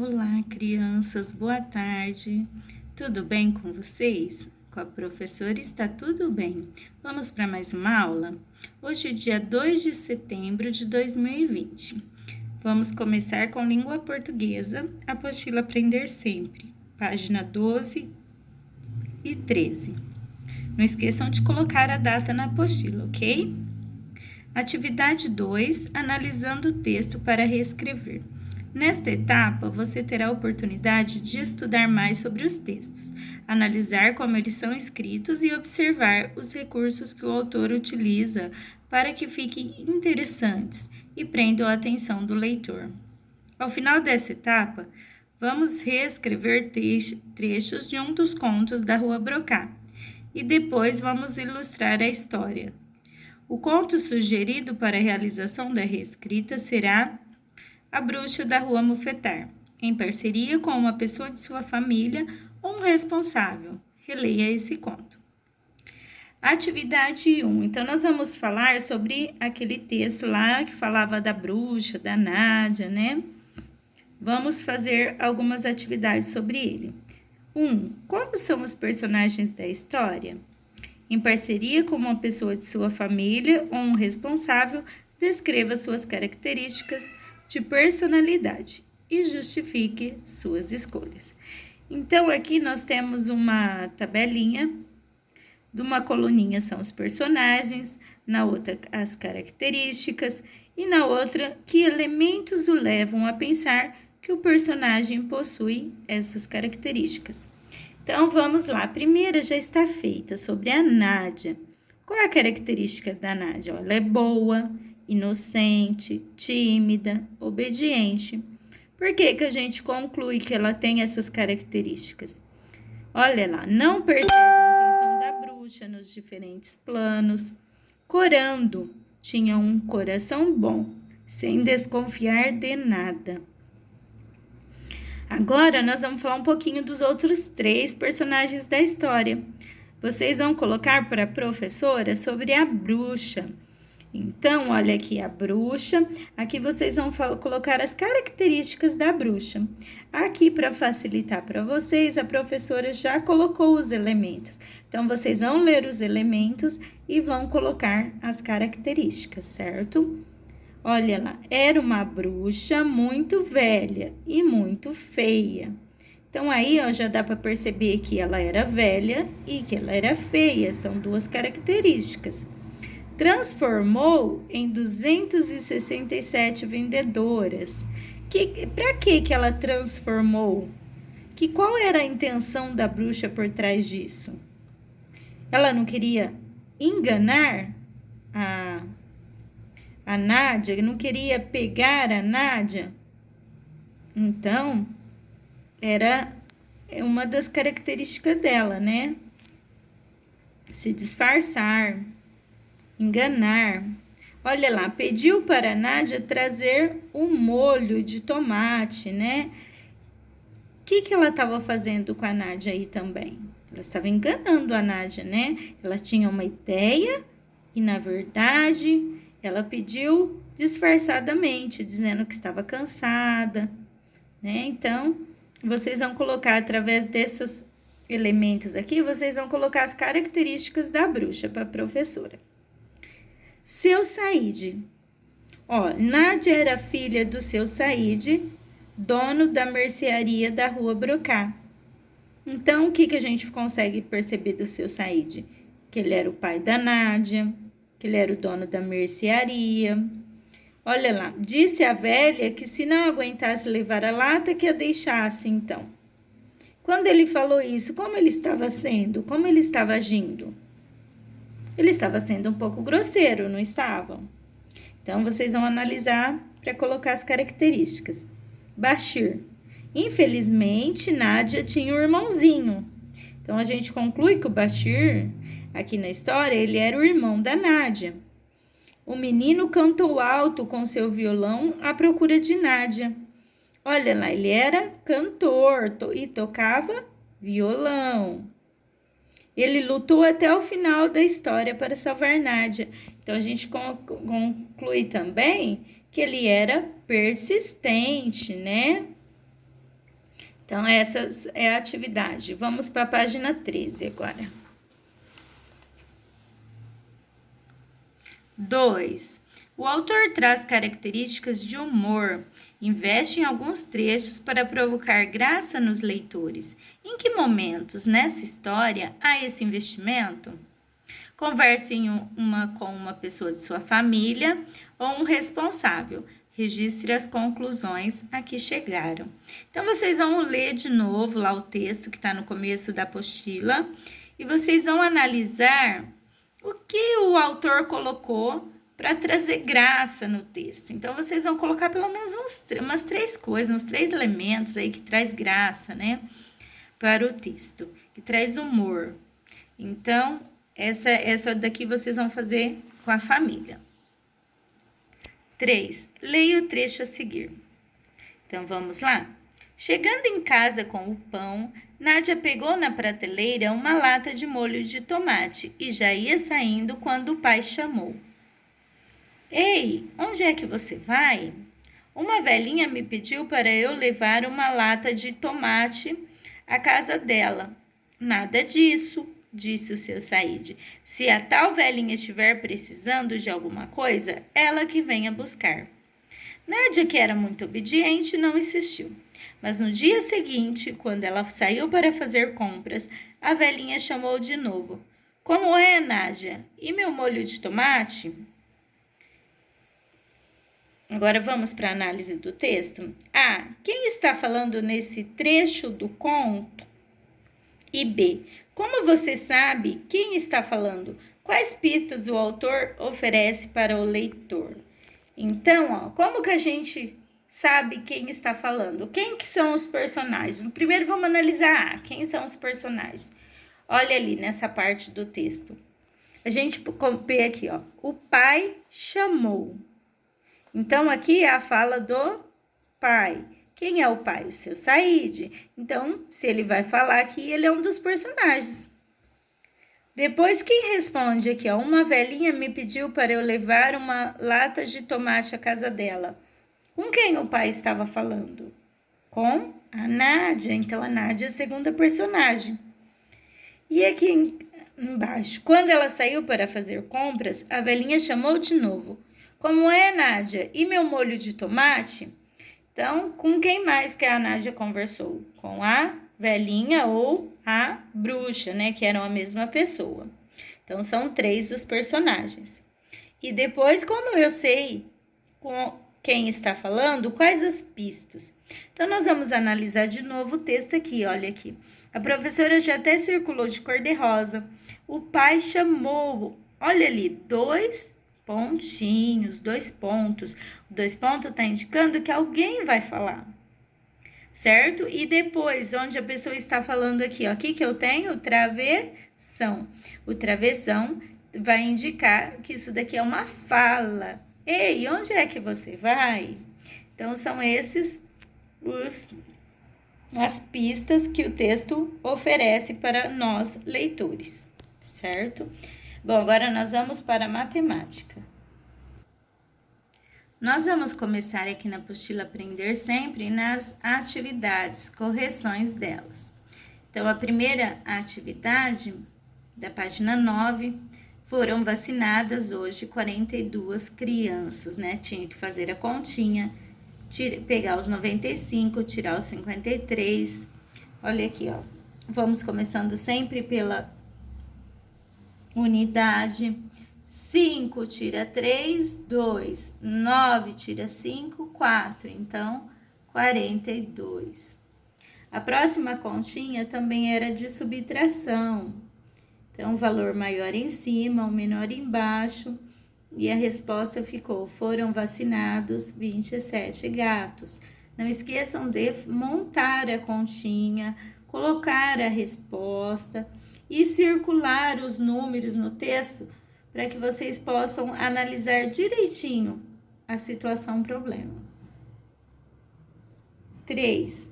Olá, crianças, boa tarde. Tudo bem com vocês? Com a professora está tudo bem. Vamos para mais uma aula? Hoje é dia 2 de setembro de 2020. Vamos começar com língua portuguesa, apostila Aprender Sempre, página 12 e 13. Não esqueçam de colocar a data na apostila, ok? Atividade 2, analisando o texto para reescrever. Nesta etapa, você terá a oportunidade de estudar mais sobre os textos, analisar como eles são escritos e observar os recursos que o autor utiliza para que fiquem interessantes e prendam a atenção do leitor. Ao final dessa etapa, vamos reescrever trechos de um dos contos da Rua Brocá e depois vamos ilustrar a história. O conto sugerido para a realização da reescrita será A Bruxa da Rua Mufetar, em parceria com uma pessoa de sua família ou um responsável. Releia esse conto. Atividade 1. Então, nós vamos falar sobre aquele texto lá que falava da bruxa, da Nádia, né? Vamos fazer algumas atividades sobre ele. 1. Como são os personagens da história? Em parceria com uma pessoa de sua família ou um responsável, descreva suas características de personalidade e justifique suas escolhas. Então, aqui nós temos uma tabelinha, de uma coluninha são os personagens, na outra as características e na outra que elementos o levam a pensar que o personagem possui essas características. Então, vamos lá. A primeira já está feita, sobre a Nádia. Qual é a característica da Nádia? Ela é boa, inocente, tímida, obediente. Por que que a gente conclui que ela tem essas características? Olha lá, não percebe a intenção da bruxa nos diferentes planos. Corando, tinha um coração bom, sem desconfiar de nada. Agora, nós vamos falar um pouquinho dos outros 3 personagens da história. Vocês vão colocar para a professora sobre a bruxa. Então, olha aqui a bruxa. Aqui vocês vão colocar as características da bruxa. Aqui, para facilitar para vocês, a professora já colocou os elementos. Então, vocês vão ler os elementos e vão colocar as características, certo? Olha lá, era uma bruxa muito velha e muito feia. Então, aí, ó, já dá para perceber que ela era velha e que ela era feia. São 2 características. Transformou em 267 vendedoras. Para que ela transformou? Qual era a intenção da bruxa por trás disso? Ela não queria enganar a Nádia, não queria pegar a Nádia. Então, era uma das características dela, né? Se disfarçar, enganar. Olha lá, pediu para a Nádia trazer um molho de tomate, né? O que ela estava fazendo com a Nádia aí também? Ela estava enganando a Nádia, né? Ela tinha uma ideia e, na verdade, ela pediu disfarçadamente, dizendo que estava cansada, né? Então, vocês vão colocar, através desses elementos aqui, vocês vão colocar as características da bruxa para a professora. Seu Saíde. Ó, Nádia era filha do seu Saíde, dono da mercearia da Rua Brocá. Então, o que a gente consegue perceber do seu Saíde? Que ele era o pai da Nádia, que ele era o dono da mercearia. Olha lá, disse a velha que se não aguentasse levar a lata, que a deixasse então. Quando ele falou isso, como ele estava sendo? Como ele estava agindo? Ele estava sendo um pouco grosseiro, não estava? Então, vocês vão analisar para colocar as características. Bashir. Infelizmente, Nádia tinha um irmãozinho. Então, a gente conclui que o Bashir, aqui na história, ele era o irmão da Nádia. O menino cantou alto com seu violão à procura de Nádia. Olha lá, ele era cantor e tocava violão. Ele lutou até o final da história para salvar Nádia. Então, a gente conclui também que ele era persistente, né? Então, essa é a atividade. Vamos para a página 13 agora. 2. O autor traz características de humor, investe em alguns trechos para provocar graça nos leitores. Em que momentos nessa história há esse investimento? Converse com uma pessoa de sua família ou um responsável. Registre as conclusões a que chegaram. Então, vocês vão ler de novo lá o texto que está no começo da apostila e vocês vão analisar o que o autor colocou para trazer graça no texto. Então, vocês vão colocar pelo menos umas 3 coisas, uns 3 elementos aí que traz graça, né, para o texto, que traz humor. Então, essa daqui vocês vão fazer com a família. 3. Leia o trecho a seguir. Então, vamos lá? Chegando em casa com o pão, Nádia pegou na prateleira uma lata de molho de tomate e já ia saindo quando o pai chamou. Ei, onde é que você vai? Uma velhinha me pediu para eu levar uma lata de tomate à casa dela. Nada disso, disse o seu Saíde. Se a tal velhinha estiver precisando de alguma coisa, ela que venha buscar. Nádia, que era muito obediente, não insistiu. Mas no dia seguinte, quando ela saiu para fazer compras, a velhinha chamou de novo. Como é, Nádia? E meu molho de tomate? Agora vamos para a análise do texto. A. Quem está falando nesse trecho do conto? E B. Como você sabe quem está falando? Quais pistas o autor oferece para o leitor? Então, como que a gente sabe quem está falando? Quem que são os personagens? Primeiro vamos analisar quem são os personagens. Olha ali nessa parte do texto. A gente vê aqui, ó. O pai chamou. Então, aqui é a fala do pai. Quem é o pai? O seu Saíde. Então, se ele vai falar aqui, ele é um dos personagens. Depois, quem responde aqui? Ó, uma velhinha me pediu para eu levar uma lata de tomate à casa dela. Com quem o pai estava falando? Com a Nádia. Então, a Nádia é a segunda personagem. E aqui embaixo, quando ela saiu para fazer compras, a velhinha chamou de novo. Como é, Nádia? E meu molho de tomate? Então, com quem mais que a Nádia conversou? Com a velhinha ou a bruxa, né? Que eram a mesma pessoa. Então, são 3 os personagens. E depois, como eu sei com quem está falando, quais as pistas? Então, nós vamos analisar de novo o texto aqui, olha aqui. A professora já até circulou de cor-de-rosa. O pai chamou, olha ali, 2 pontinhos, 2 pontos. O 2 pontos está indicando que alguém vai falar, certo? E depois, onde a pessoa está falando aqui, ó, o que eu tenho? Travessão. O travessão vai indicar que isso daqui é uma fala. Ei, onde é que você vai? Então, são esses as pistas que o texto oferece para nós, leitores, certo? Bom, agora nós vamos para a matemática. Nós vamos começar aqui na apostila Aprender Sempre nas atividades, correções delas. Então, a primeira atividade da página 9, foram vacinadas hoje 42 crianças, né? Tinha que fazer a continha, pegar os 95, tirar os 53. Olha aqui, ó. Vamos começando sempre pela unidade. 5 tira 3, 2. 9 tira 5, 4. Então, 42. A próxima continha também era de subtração. Então, o valor maior em cima, o menor embaixo. E a resposta ficou: foram vacinados 27 gatos. Não esqueçam de montar a continha, colocar a resposta e circular os números no texto para que vocês possam analisar direitinho a situação problema. 3.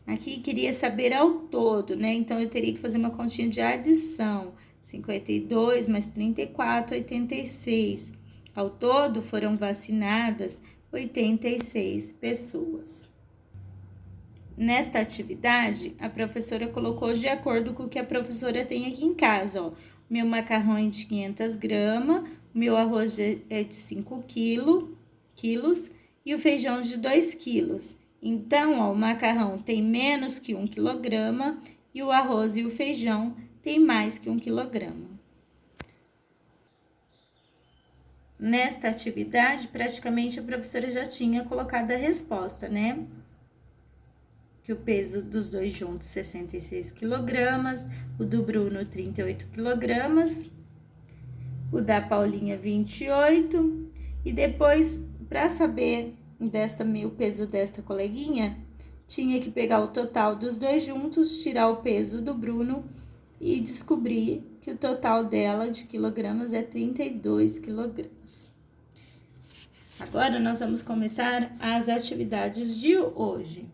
Aqui queria saber ao todo, né? Então, eu teria que fazer uma continha de adição. 52 mais 34, 86. Ao todo, foram vacinadas 86 pessoas. nesta atividade, a professora colocou de acordo com o que a professora tem aqui em casa, ó. Meu macarrão é de 500 gramas, o meu arroz é de 5 quilos e o feijão de 2 quilos. Então, ó, o macarrão tem menos que 1 quilograma e o arroz e o feijão tem mais que 1 quilograma. Nesta atividade, praticamente a professora já tinha colocado a resposta, né? Que o peso dos dois juntos 66 quilogramas, o do Bruno 38 quilogramas, o da Paulinha 28, e depois, para saber o peso desta coleguinha, tinha que pegar o total dos dois juntos, tirar o peso do Bruno e descobrir que o total dela de quilogramas é 32 quilogramas. Agora, nós vamos começar as atividades de hoje.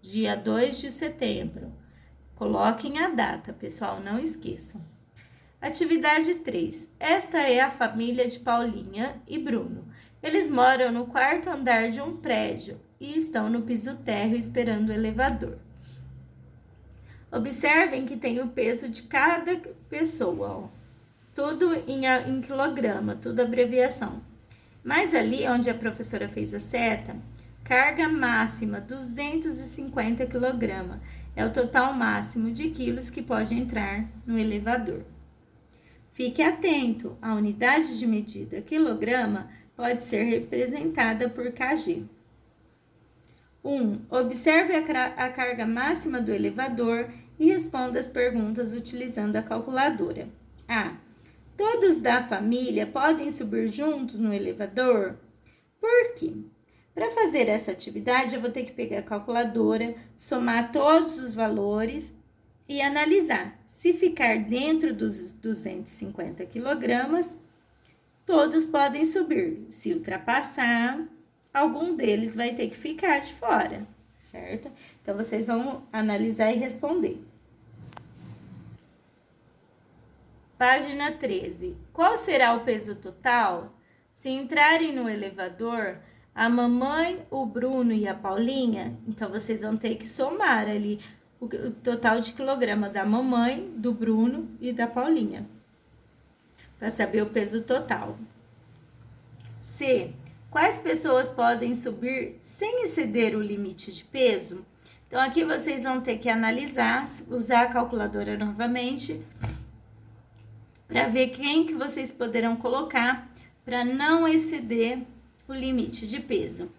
Dia 2 de setembro. Coloquem a data, pessoal, não esqueçam. Atividade 3. Esta é a família de Paulinha e Bruno. Eles moram no quarto andar de um prédio e estão no piso térreo esperando o elevador. Observem que tem o peso de cada pessoa, ó. Tudo em quilograma, tudo abreviação. Mas ali onde a professora fez a seta, carga máxima 250 kg. É o total máximo de quilos que pode entrar no elevador. Fique atento, a unidade de medida quilograma pode ser representada por kg. 1. Observe a carga máxima do elevador e responda as perguntas utilizando a calculadora. A. Todos da família podem subir juntos no elevador? Por quê? Para fazer essa atividade, eu vou ter que pegar a calculadora, somar todos os valores e analisar. Se ficar dentro dos 250 quilogramas, todos podem subir. Se ultrapassar, algum deles vai ter que ficar de fora, certo? Então, vocês vão analisar e responder. Página 13. Qual será o peso total? Se entrarem no elevador, a mamãe, o Bruno e a Paulinha, então vocês vão ter que somar ali o total de quilograma da mamãe, do Bruno e da Paulinha, para saber o peso total. C. Quais pessoas podem subir sem exceder o limite de peso? Então, aqui vocês vão ter que analisar, usar a calculadora novamente, para ver quem que vocês poderão colocar para não exceder o limite de peso.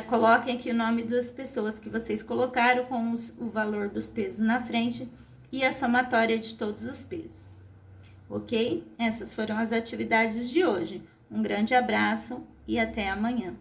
Coloquem aqui o nome das pessoas que vocês colocaram com o valor dos pesos na frente e a somatória de todos os pesos. Ok? Essas foram as atividades de hoje. Um grande abraço e até amanhã.